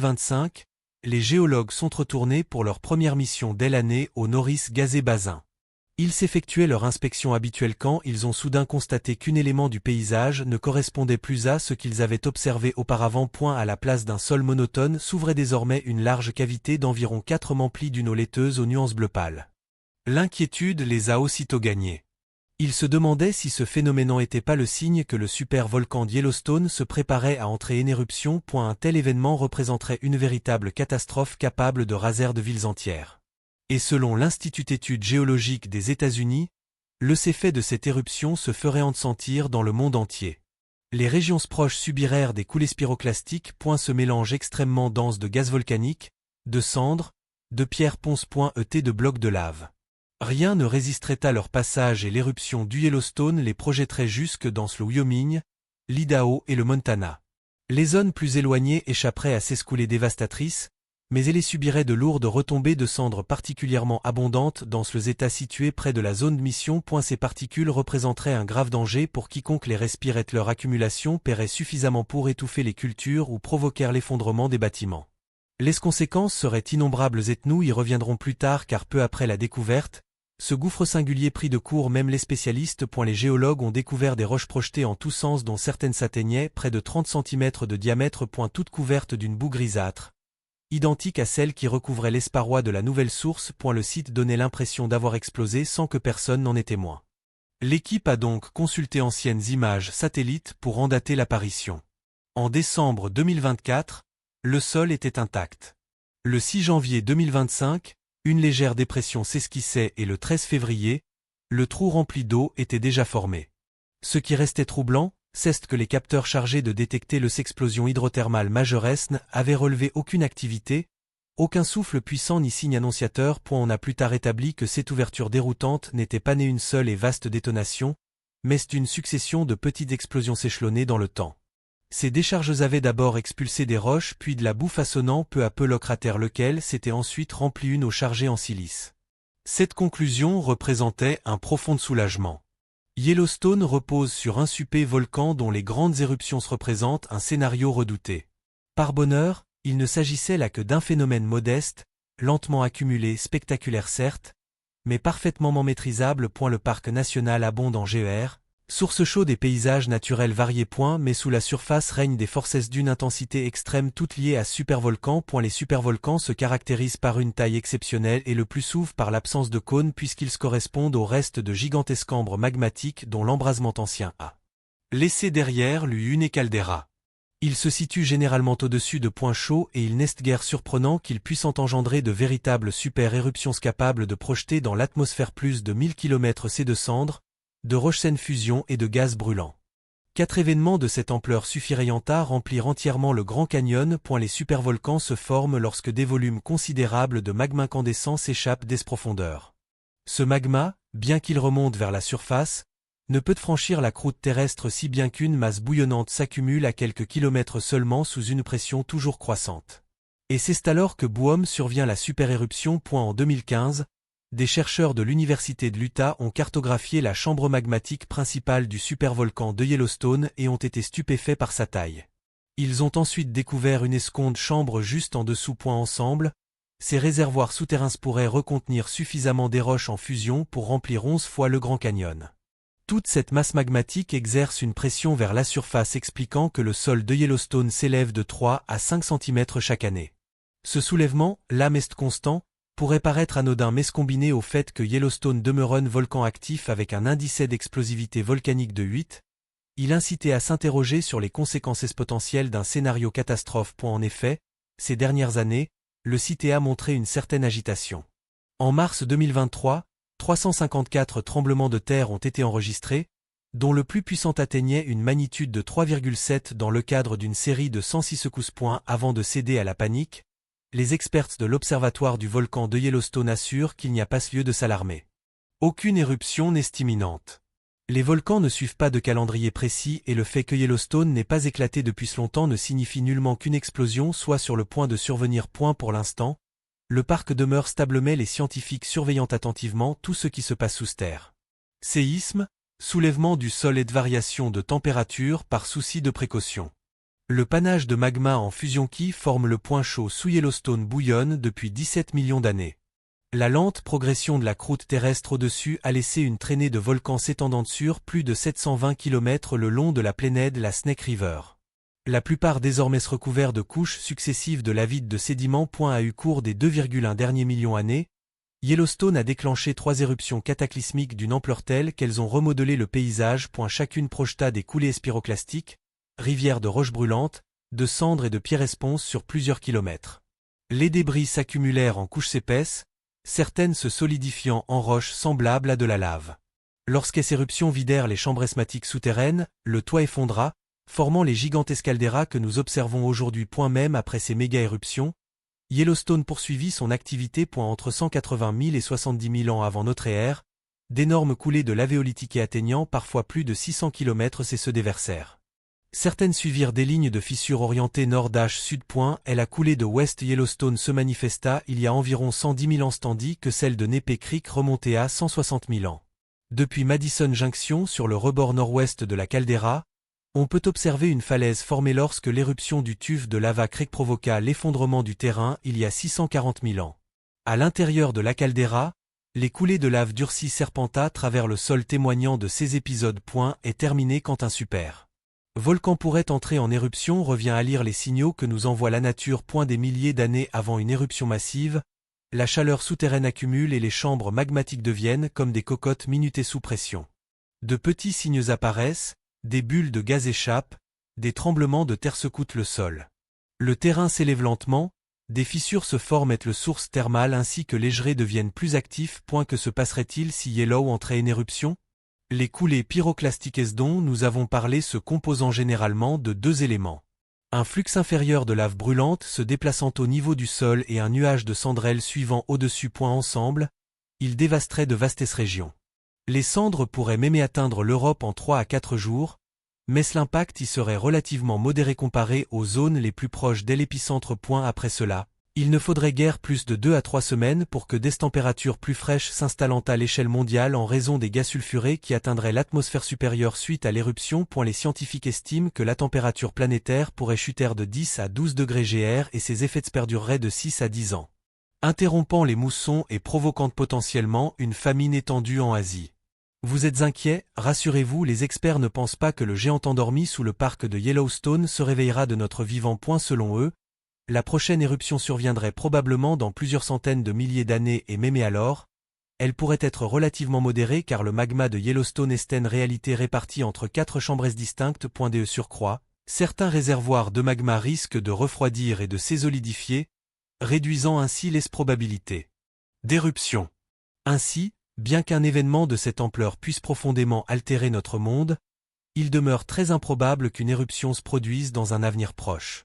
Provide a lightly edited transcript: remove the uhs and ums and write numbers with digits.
2025, les géologues sont retournés pour leur première mission dès l'année au Norris Gazé Basin. Ils s'effectuaient leur inspection habituelle quand ils ont soudain constaté qu'un élément du paysage ne correspondait plus à ce qu'ils avaient observé auparavant. À la place d'un sol monotone s'ouvrait désormais une large cavité d'environ 4 emplie d'une eau laiteuse aux nuances bleu pâle. L'inquiétude les a aussitôt gagnés. Ils se demandaient si ce phénomène n'était pas le signe que le super-volcan de Yellowstone se préparait à entrer en éruption. Un tel événement représenterait une véritable catastrophe capable de raser de villes entières. Et selon l'Institut d'études géologiques des États-Unis, les effets de cette éruption se feraient sentir dans le monde entier. Les régions proches subiraient des coulées pyroclastiques. Ce mélange extrêmement dense de gaz volcanique, de cendres, de pierres ponces. Et de blocs de lave. Rien ne résisterait à leur passage et l'éruption du Yellowstone les projetterait jusque dans le Wyoming, l'Idaho et le Montana. Les zones plus éloignées échapperaient à ces coulées dévastatrices, mais elles subiraient de lourdes retombées de cendres particulièrement abondantes dans les États situés près de la zone de mission. Ces particules représenteraient un grave danger pour quiconque les respirait. Leur accumulation paierait suffisamment pour étouffer les cultures ou provoquer l'effondrement des bâtiments. Les conséquences seraient innombrables et nous y reviendrons plus tard car peu après la découverte, ce gouffre singulier pris de court même les spécialistes. Les géologues ont découvert des roches projetées en tous sens dont certaines s'atteignaient près de 30 cm de diamètre. Toutes couvertes d'une boue grisâtre, identique à celle qui recouvrait les parois de la nouvelle source. Le site donnait l'impression d'avoir explosé sans que personne n'en ait témoin. L'équipe a donc consulté anciennes images satellites pour en dater l'apparition. En décembre 2024, le sol était intact. Le 6 janvier 2025, une légère dépression s'esquissait et le 13 février, le trou rempli d'eau était déjà formé. Ce qui restait troublant, c'est que les capteurs chargés de détecter l'explosion hydrothermale majeure n'avaient relevé aucune activité, aucun souffle puissant ni signe annonciateur. On a plus tard établi que cette ouverture déroutante n'était pas née une seule et vaste détonation, mais d'une succession de petites explosions s'échelonnées dans le temps. Ces décharges avaient d'abord expulsé des roches puis de la boue façonnant peu à peu le cratère lequel s'était ensuite rempli une eau chargée en silice. Cette conclusion représentait un profond soulagement. Yellowstone repose sur un super volcan dont les grandes éruptions se représentent un scénario redouté. Par bonheur, il ne s'agissait là que d'un phénomène modeste, lentement accumulé, spectaculaire certes, mais parfaitement maîtrisable. Le parc national abonde en GER, source chaude des paysages naturels variés. Mais sous la surface règnent des forces d'une intensité extrême toutes liées à supervolcans. Les supervolcans se caractérisent par une taille exceptionnelle et le plus souvent par l'absence de cônes puisqu'ils correspondent au reste de gigantesques ambres magmatiques dont l'embrasement ancien a laissé derrière lui une caldeira. Ils se situent généralement au-dessus de points chauds et il n'est guère surprenant qu'ils puissent engendrer de véritables super-éruptions capables de projeter dans l'atmosphère plus de 1000 km de cendres, de roches saines fusion et de gaz brûlants. 4 événements de cette ampleur suffiraient à remplir entièrement le Grand Canyon. Les supervolcans se forment lorsque des volumes considérables de magma incandescent s'échappent des profondeurs. Ce magma, bien qu'il remonte vers la surface, ne peut franchir la croûte terrestre si bien qu'une masse bouillonnante s'accumule à quelques kilomètres seulement sous une pression toujours croissante. Et c'est alors que boum survient la superéruption. En 2015, des chercheurs de l'Université de l'Utah ont cartographié la chambre magmatique principale du supervolcan de Yellowstone et ont été stupéfaits par sa taille. Ils ont ensuite découvert une seconde chambre juste en dessous. Ensemble, ces réservoirs souterrains pourraient recontenir suffisamment des roches en fusion pour remplir 11 fois le Grand Canyon. Toute cette masse magmatique exerce une pression vers la surface expliquant que le sol de Yellowstone s'élève de 3 à 5 cm chaque année. Ce soulèvement, là est constant, pourrait paraître anodin mais combiné au fait que Yellowstone demeure un volcan actif avec un indice d'explosivité volcanique de 8, il incitait à s'interroger sur les conséquences potentielles d'un scénario catastrophe. En effet, ces dernières années, le site a montré une certaine agitation. En mars 2023, 354 tremblements de terre ont été enregistrés, dont le plus puissant atteignait une magnitude de 3,7 dans le cadre d'une série de 106 secousses. Avant de céder à la panique, les experts de l'observatoire du volcan de Yellowstone assurent qu'il n'y a pas lieu de s'alarmer. Aucune éruption n'est imminente. Les volcans ne suivent pas de calendrier précis et le fait que Yellowstone n'ait pas éclaté depuis longtemps ne signifie nullement qu'une explosion soit sur le point de survenir. Pour l'instant, le parc demeure stable mais les scientifiques surveillant attentivement tout ce qui se passe sous terre. Séisme, soulèvement du sol et de variation de température par souci de précaution. Le panache de magma en fusion qui forme le point chaud sous Yellowstone bouillonne depuis 17 millions d'années. La lente progression de la croûte terrestre au-dessus a laissé une traînée de volcans s'étendant sur plus de 720 km le long de la Plainhead, la Snake River. La plupart désormais recouverts de couches successives de lavide de sédiments. A eu cours des 2,1 derniers millions d'années, Yellowstone a déclenché 3 éruptions cataclysmiques d'une ampleur telle qu'elles ont remodelé le paysage. Chacune projeta des coulées spiroclastiques, rivières de roches brûlantes, de cendres et de pierres esponces sur plusieurs kilomètres. Les débris s'accumulèrent en couches épaisses, certaines se solidifiant en roches semblables à de la lave. Lorsque ces éruptions vidèrent les chambres magmatiques souterraines, le toit effondra, formant les gigantesques calderas que nous observons aujourd'hui. Même après ces méga-éruptions, Yellowstone poursuivit son activité. Entre 180 000 et 70 000 ans avant notre ère, d'énormes coulées de lavéolithique atteignant parfois plus de 600 km se déversèrent. Certaines suivirent des lignes de fissures orientées nord-sud. Et la coulée de West Yellowstone se manifesta il y a environ 110 000 ans tandis que celle de Nepe Creek remontait à 160 000 ans. Depuis Madison Junction sur le rebord nord-ouest de la caldeira, on peut observer une falaise formée lorsque l'éruption du tuf de Lava Creek provoqua l'effondrement du terrain il y a 640 000 ans. À l'intérieur de la caldeira, les coulées de lave durcies serpentent à travers le sol témoignant de ces épisodes. Est terminé quand un super volcan pourrait entrer en éruption revient à lire les signaux que nous envoie la nature. Des milliers d'années avant une éruption massive, la chaleur souterraine accumule et les chambres magmatiques deviennent comme des cocottes minutées sous pression. De petits signes apparaissent, des bulles de gaz échappent, des tremblements de terre secouent le sol. Le terrain s'élève lentement, des fissures se forment et le source thermale ainsi que les gelées deviennent plus actifs. Que se passerait-il si Yellow entrait en éruption? Les coulées pyroclastiques dont nous avons parlé se composant généralement de 2 éléments. Un flux inférieur de lave brûlante se déplaçant au niveau du sol et un nuage de cendrelles suivant au-dessus. Ensemble, ils dévasteraient de vastes régions. Les cendres pourraient même atteindre l'Europe en 3 à 4 jours, mais l'impact y serait relativement modéré comparé aux zones les plus proches de l'épicentre. Après cela, il ne faudrait guère plus de 2 à 3 semaines pour que des températures plus fraîches s'installant à l'échelle mondiale en raison des gaz sulfurés qui atteindraient l'atmosphère supérieure suite à l'éruption. Les scientifiques estiment que la température planétaire pourrait chuter de 10 à 12 degrés GR et ses effets perdureraient de 6 à 10 ans, interrompant les moussons et provoquant potentiellement une famine étendue en Asie. Vous êtes inquiets? Rassurez-vous, les experts ne pensent pas que le géant endormi sous le parc de Yellowstone se réveillera de notre vivant. Selon eux, la prochaine éruption surviendrait probablement dans plusieurs centaines de milliers d'années et même alors, elle pourrait être relativement modérée car le magma de Yellowstone est en réalité réparti entre 4 chambres distinctes. De surcroît, certains réservoirs de magma risquent de refroidir et de se solidifier, réduisant ainsi les probabilités d'éruption. Ainsi, bien qu'un événement de cette ampleur puisse profondément altérer notre monde, il demeure très improbable qu'une éruption se produise dans un avenir proche.